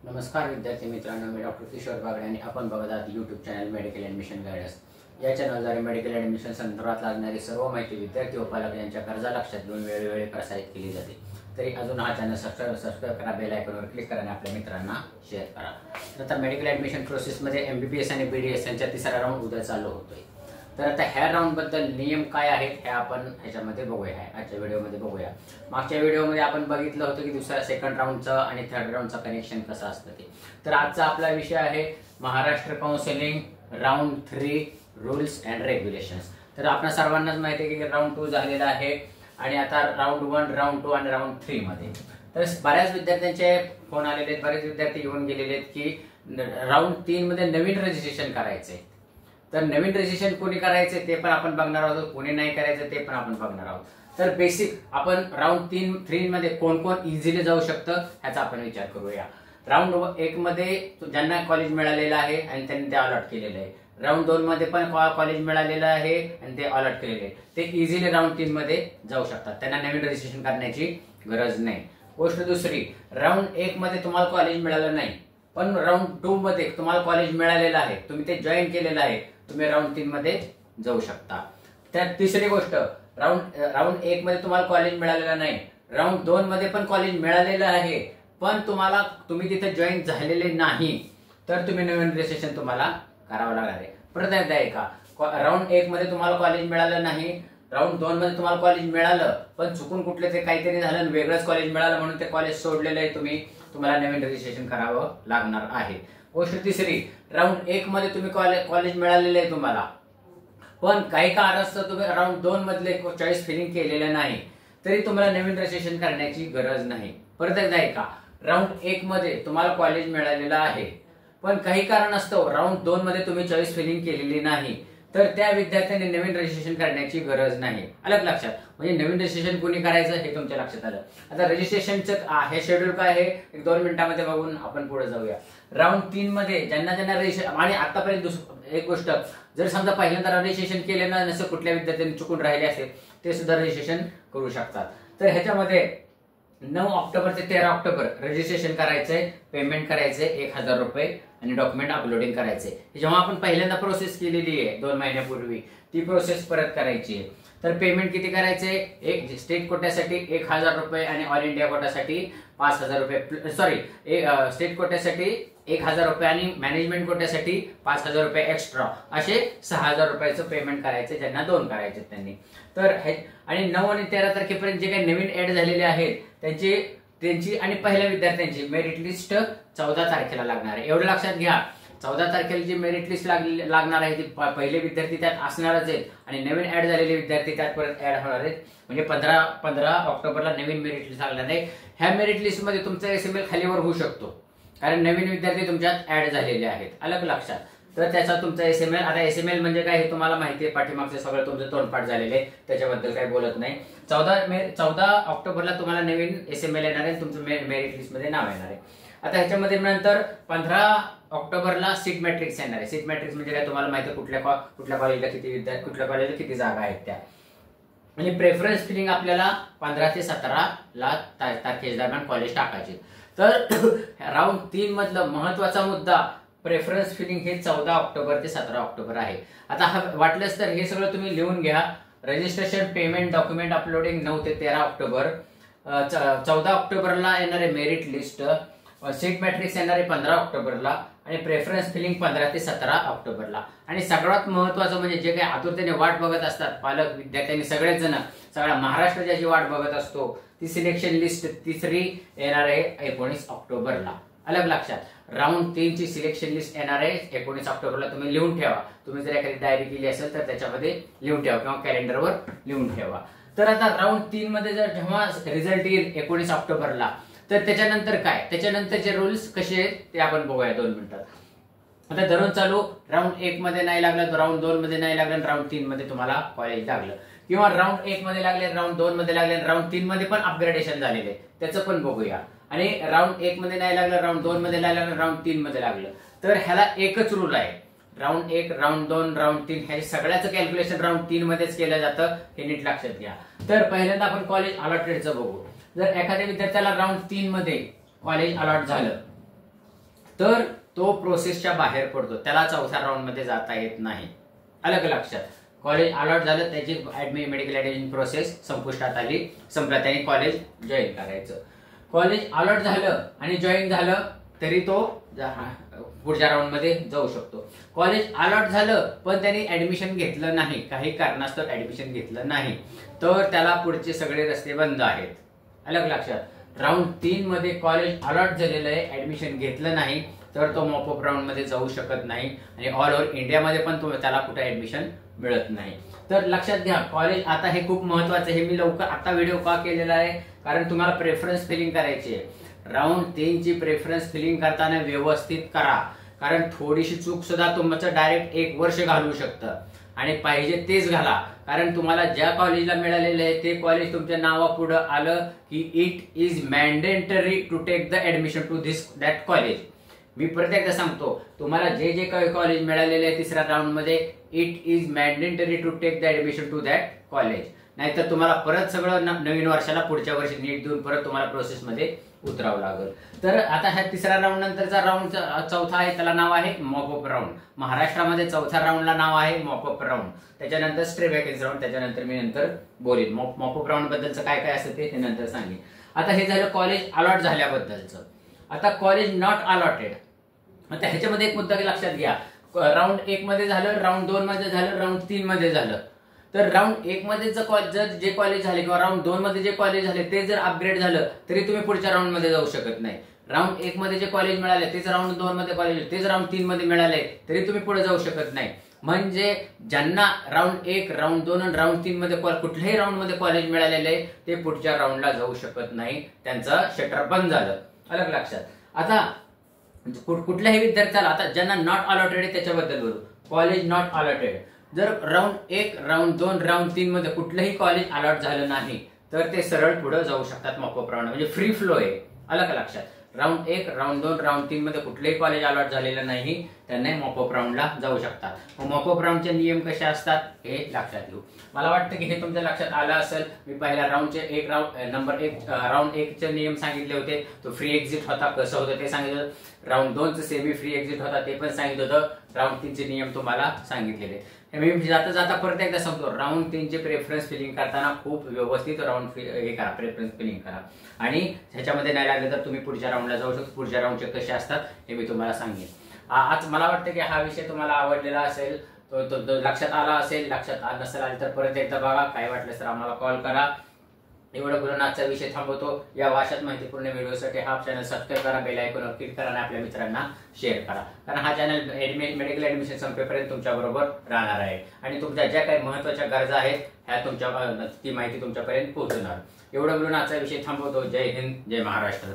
नमस्कार विद्यार्थी मित्रांनो, मी डॉक्टर किशोर बागडे आणि आपण बघत आहात YouTube channel medical admission guidance. या चॅनलद्वारे मेडिकल ॲडमिशन संदर्भात लागणारी सर्व माहिती विद्यार्थी व पालक यांच्या गरजा लक्षात घेऊन वेळोवेळी प्रसारित केली जाते। तरी अजून हा चॅनल सबस्क्राइब करा, बेल आयकॉनवर क्लिक करा आणि आपल्या मित्रांना शेअर करा। आता मेडिकल ॲडमिशन प्रोसेसमध्ये MBBS आणि BDS यांचा तिसरा राऊंड उद्या चालू होतोय। तर आता ह्या राऊंडबद्दल नियम काय आहेत हे आपण ह्याच्यामध्ये बघूया, आजच्या व्हिडिओमध्ये बघूया। मागच्या व्हिडिओमध्ये आपण बघितलं होतं की सेकंड राऊंडचं आणि थर्ड राऊंडचं कनेक्शन कसं असतं ते। तर आजचा आपला विषय आहे Maharashtra counselling round 3 rules and regulations. तर आपल्या सर्वांनाच माहिती आहे की राऊंड 2 झालेला आहे आणि आता राऊंड 1, राऊंड 2 आणि राऊंड 3 मध्ये तर बऱ्याच विद्यार्थ्यांचे फोन आलेले आहेत, बरेच विद्यार्थी येऊन गेलेले आहेत की राऊंड 3 मध्ये नवीन रजिस्ट्रेशन करायचंय। तर नवीन रजिस्ट्रेशन कोणी करायचे ते पण आपण बघणार आहोत, कोणी नाही करायचं ते पण आपण बघणार आहोत। तर बेसिक आपण राऊंड 3 मध्ये कोण कोण इझिली जाऊ शकतं ह्याचा आपण विचार करूया। राऊंड 1 मध्ये ज्यांना कॉलेज मिळालेलं आहे आणि त्यांनी ते अलॉट केलेलं आहे, राऊंड 2 मध्ये पण कॉलेज मिळालेलं आहे आणि ते अलॉट केलेले आहे, ते इझिली राऊंड 3 मध्ये जाऊ शकतात, त्यांना नवीन रजिस्ट्रेशन करण्याची गरज नाही। गोष्ट दुसरी, राऊंड 1 मध्ये तुम्हाला कॉलेज मिळालं नाही पण राऊंड 2 मध्ये तुम्हाला कॉलेज मिळालेलं आहे, तुम्ही ते जॉईन केलेलं आहे, तुम्ही राऊंड 3 मध्ये जाऊ शकता। त्यात तिसरी गोष्ट, राऊंड 1 मध्ये तुम्हाला कॉलेज मिळालेलं नाही, राऊंड 2 मध्ये पण कॉलेज मिळालेलं आहे पण तुम्ही तिथे जॉईन झालेले नाही, तर तुम्ही नवीन रजिस्ट्रेशन तुम्हाला करावं लागणार आहे। परत एकदा ऐका, राऊंड 1 मध्ये तुम्हाला कॉलेज मिळालं नाही, राऊंड 2 मध्ये तुम्हाला कॉलेज मिळालं पण चुकून कुठले ते काहीतरी झालं, वेगळंच कॉलेज मिळालं म्हणून ते कॉलेज सोडलेलं आहे, तुम्हाला नवीन रजिस्ट्रेशन करावं लागणार आहे। गोष्ट तिसरी, राऊंड 1 मध्ये तुम्ही कॉलेज मिळालेलं आहे तुम्हाला पण काही कारणास्तव तुम्ही राऊंड 2 मधले चॉईस फिलिंग केलेलं नाही, तरी तुम्हाला नवीन रजिस्ट्रेशन करण्याची गरज नाही। परत एकदा ऐका, राऊंड 1 मध्ये तुम्हाला कॉलेज मिळालेलं आहे पण काही कारणास्तव राऊंड 2 मध्ये तुम्ही चॉईस फिलिंग केलेली नाही, तर त्या विद्यार्थ्यांनी नवीन रजिस्ट्रेशन करण्याची गरज नाही। अलग लक्षात, म्हणजे नवीन रजिस्ट्रेशन कोणी करायचं हे तुमच्या लक्षात आलं। आता रजिस्ट्रेशनचं हे शेड्यूल काय आहे 1-2 मिनिटांमध्ये बघून आपण पुढे जाऊया। राऊंड 3 मध्ये ज्यांना रजिस्ट्रेशन आणि आतापर्यंत एक गोष्ट, जर समजा पहिल्यांदा रजिस्ट्रेशन केले ना नसं कुठल्या विद्यार्थ्यांनी चुकून राहिले असेल ते सुद्धा रजिस्ट्रेशन करू शकतात। तर ह्याच्यामध्ये 9 ऑक्टोबर ते 13 ऑक्टोबर रजिस्ट्रेशन करायचंय, पेमेंट करायचंय 1000 रुपये आणि डॉक्युमेंट अपलोडिंग करायचे। जेव्हा आपण पहिल्यांदा प्रोसेस केलेली आहे 2 महिन्यापूर्वी ती प्रोसेस परत करायची आहे। तर पेमेंट किती करायचे, एक स्टेट कोट्यासाठी 1000 रुपये आणि ऑल इंडिया कोट्यासाठी 5000 रुपये, सॉरी स्टेट कोट्यासाठी 1000 रुपये आणि मॅनेजमेंट कोट्यासाठी 5000 रुपये एक्स्ट्रा, असे 6000 रुपयाचं पेमेंट करायचे ज्यांना 2 करायचे त्यांनी। तर आणि 9 आणि 13 तारखेपर्यंत जे काही नवीन ऍड झालेले आहेत त्यांची आणि पहिल्या विद्यार्थ्यांची मेरिट लिस्ट 14 तारखेला लागणार आहे। एवढं लक्षात घ्या, 14 तारखेला जी मेरिट लिस्ट लागणार आहे ती पहिले विद्यार्थी त्यात असणारच आहेत आणि नवीन ऍड झालेले विद्यार्थी त्यात परत ऍड होणार आहेत, म्हणजे 15 ऑक्टोबरला नवीन मेरिट लिस्ट लागणार आहे। ह्या मेरिट लिस्ट मध्ये तुमचा SML खालीवर होऊ शकतो कारण नवीन विद्यार्थी तुमच्यात ऍड झालेले आहेत, अलग लक्षात। तर त्याचा तुमचा SML, आता SML म्हणजे काय हे तुम्हाला माहिती आहे, पाठीमागचं सगळं तुमचं तोंडपाठ झालेलं आहे, त्याच्याबद्दल काही बोलत नाही। 14 ऑक्टोबरला तुम्हाला नवीन SML येणार आहे, तुमचं मेरिट लिस्ट मध्ये नाव येणार आहे। आता ह्याच्यामध्ये नंतर 15 ऑक्टोबरला सीट मॅट्रिक्स येणार आहे। सीट मॅट्रिक्स म्हणजे काय तुम्हाला माहिती आहे, कुठल्या कॉलेजला किती विद्यार्थी, कुठल्या कॉलेजला किती जागा आहेत त्या, आणि प्रेफरन्स फिलिंग आपल्याला 15 ते 17 तारखेच्या दरम्यान कॉलेज टाकायचे। तर राऊंड 3 मधलं महत्वाचा मुद्दा प्रेफरन्स फिलिंग हे 14 ऑक्टोबर ते 17 ऑक्टोबर आहे। आता वाटलंच तर हे सगळं तुम्ही लिहून घ्या। रजिस्ट्रेशन, पेमेंट, डॉक्युमेंट अपलोडिंग 9 ते 13 ऑक्टोबर, 14 ऑक्टोबरला येणारे मेरिट लिस्ट, सीट मॅट्रिक्स येणारे 15 ऑक्टोबरला आणि प्रेफरन्स फिलिंग 15 ते 17 ऑक्टोबरला। आणि सगळ्यात महत्वाचं म्हणजे जे काही आतुरतेने वाट बघत असतात पालक विद्यार्थ्यांनी सगळेच जण, सगळा महाराष्ट्र ज्याची वाट बघत असतो, ती सिलेक्शन लिस्ट तिसरी येणार आहे 19 ऑक्टोबरला। अलग लक्षात, राऊंड 3 ची सिलेक्शन लिस्ट येणार आहे 19 ऑक्टोबरला, तुम्ही लिहून ठेवा। तुम्ही जर एखादी डायरी केली असेल तर त्याच्यामध्ये लिहून ठेवा किंवा कॅलेंडरवर लिहून ठेवा। तर आता राऊंड 3 मध्ये जेव्हा रिझल्ट येईल 19 ऑक्टोबरला, तर त्याच्यानंतर काय, त्याच्यानंतरचे रूल्स कसे आहेत ते आपण बघूया 2 मिनिटात। आता धरून चालू, राऊंड 1 मध्ये नाही लागलं, राऊंड 2 मध्ये नाही लागलं, राऊंड 3 मध्ये तुम्हाला कॉलेज लागलं, किंवा राऊंड 1 मध्ये लागले, राऊंड 2 मध्ये लागले, राऊंड 3 मध्ये पण अपग्रेडेशन झालेले त्याचं पण बघूया। आणि राऊंड 1 मध्ये नाही लागलं, राऊंड 2 मध्ये नाही लागलं, राऊंड 3 मध्ये लागलं, तर ह्याला एकच रूल आहे, राऊंड 1, राऊंड 2, राऊंड 3 हे सगळ्याचं कॅल्क्युलेशन राऊंड 3 मध्येच केलं जातं, हे नीट लक्षात घ्या। तर पहिल्यांदा आपण कॉलेज अलॉटेडचं बघू। जर एखाद्या विद्यार्थ्याला राऊंड 3 मध्ये कॉलेज अलॉट झालं तर तो प्रोसेसच्या बाहेर पडतो, त्याला चौथ्या राऊंडमध्ये जाता येत नाही. अलग लक्षात. कॉलेज अलॉट झालं, त्याची मेडिकल ऍडमिशन प्रोसेस संपुष्टात आली, संपला, त्याने कॉलेज जॉईन करायचं. कॉलेज अलॉट झालं आणि जॉईन झालं तरी तो पुढच्या राऊंड मध्ये जाऊ शकतो. कॉलेज अलॉट झालं पण त्यांनी ऍडमिशन घेतलं नाही, काही कारणास्तव ऍडमिशन घेतलं नाही, तर त्याला पुढचे सगळे रस्ते बंद आहेत. अलग लक्षात. राऊंड 3 मध्ये कॉलेज अलॉट झालेलं आहे, ऍडमिशन घेतलं नाही, तर तो मॉपअप राऊंड मध्ये जाऊ शकत नाही आणि ऑल ओव्हर इंडियामध्ये पण त्याला कुठे ऍडमिशन मिळत नाही. तर लक्षात घ्या, कॉलेज आता हे खूप महत्वाचं आहे. मी लवकर आता व्हिडिओ का केलेला आहे, कारण तुम्हाला प्रेफरन्स फिलिंग करायची आहे. राऊंड 3 ची प्रेफरन्स फिलिंग करताना व्यवस्थित करा, कारण थोडीशी चूक सुद्धा तुमचं डायरेक्ट 1 वर्ष घालवू शकतं. आणि पाहिजे तेच घाला, कारण तुम्हाला ज्या कॉलेजला मिळालेलं आहे ते कॉलेज तुमच्या नावापुढे आलं की it is mandatory to take the admission to that college. मी परत एकदा सांगतो, तुम्हाला जे जे काही कॉलेज मिळालेले आहे तिसऱ्या राऊंड मध्ये, it is mandatory to take the admission to that college. नाहीतर तुम्हाला परत सगळं नवीन वर्षाला पुढच्या वर्षी नीट देऊन परत तुम्हाला प्रोसेसमध्ये उतरावं लागेल. तर आता ह्या तिसऱ्या राऊंड नंतरचा राऊंड चौथा आहे, त्याला नाव आहे मॉपअप राऊंड. महाराष्ट्रामध्ये चौथ्या राऊंडला नाव आहे मॉपअप राऊंड. त्याच्यानंतर स्ट्रे वॅकन्सी राऊंड, त्याच्यानंतर मी नंतर बोलेन. मॉपअप राऊंड बद्दलचं काय काय असतं ते नंतर सांगेन. आता हे झालं कॉलेज अलॉट झाल्याबद्दलचं. आता कॉलेज नॉट अलॉटेड. आता ह्याच्यामध्ये एक मुद्दा लक्षात घ्या, राऊंड 1 मध्ये झालं, राऊंड 2 मध्ये झालं, राऊंड 3 मध्ये झालं. तर राऊंड 1 मध्ये जर जे कॉलेज झाले किंवा राऊंड 2 मध्ये जे कॉलेज झाले ते जर अपग्रेड झालं तरी तुम्ही पुढच्या राऊंड मध्ये जाऊ शकत नाही. राऊंड 1 मध्ये जे कॉलेज मिळाले तेच राऊंड 2 मध्ये कॉलेज, तेच राऊंड 3 मध्ये मिळाले तरी तुम्ही पुढे जाऊ शकत नाही. म्हणजे ज्यांना राऊंड 1, राऊंड 2 आणि राऊंड 3 मध्ये कुठल्याही राऊंड मध्ये कॉलेज मिळालेले आहे ते पुढच्या राऊंडला जाऊ शकत नाही, त्यांचं शटर बंद झालं. अलग लक्षात. आता कुठल्याही विद्यार्थ्याला, आता ज्यांना नॉट अलॉटेड आहे त्याच्याबद्दल बोलू. कॉलेज नॉट अलॉटेड, जर राऊंड 1, राऊंड 2, राऊंड 3 मध्ये कुठलंही कॉलेज अलॉट झालं नाही तर ते सरळ पुढे जाऊ शकतात मॉपअप राऊंड, म्हणजे फ्री फ्लो आहे. अलग लक्षात. राऊंड 1, राऊंड 2, राऊंड 3 मध्ये कुठलेही कॉलेज अलॉट झालेलं नाही, त्यांना मॉपअप राऊंडला जाऊ शकतात. मॉपअप राऊंडचे नियम कसे असतात हे लक्षात घेऊ. मला वाटतं की हे तुमच्या लक्षात आलं असेल. मी पहिल्या राऊंडचे राऊंड 1 चे नियम सांगितले होते, तो फ्री एक्झिट होता, कसं होतं ते सांगितलं. राऊंड 2 चे सेमी फ्री एक्झिट होता ते पण सांगितलं होतं. राऊंड 3 चे नियम तुम्हाला सांगितलेले. मी जाता जाता परत एकदा सांगतो, राऊंड 3 चे प्रेफरन्स फिलिंग करताना खूप व्यवस्थित राऊंड हे करा, प्रेफरन्स फिलिंग करा. आणि ह्याच्यामध्ये नाही लागले तर तुम्ही पुढच्या राऊंडला जाऊ शकता. पुढच्या राऊंडचे कसे असतात हे मी तुम्हाला सांगेन. आज मला वाटतं की हा विषय तुम्हाला आवडलेला असेल, तो लक्षात आला असेल. लक्षात नसेल आले तर परत एकदा बघा, काय वाटलं तर आम्हाला कॉल करा. एवढं बोलून आजचा विषय थांबवतो. या वाशात माहितीपूर्ण व्हिडिओसाठी हा चॅनल सबस्क्राईब करा, बेल आयकॉनवर क्लिक करा आणि आपल्या मित्रांना शेअर करा, कारण हा चॅनल मेडिकल ऍडमिशन संपेपर्यंत तुमच्याबरोबर राहणार आहे आणि तुमच्या ज्या काही महत्त्वाच्या गरजा आहेत ह्या ती माहिती तुमच्यापर्यंत पोहोचणार. एवढं बोलून आजचा विषय थांबवतो. जय हिंद, जय महाराष्ट्र.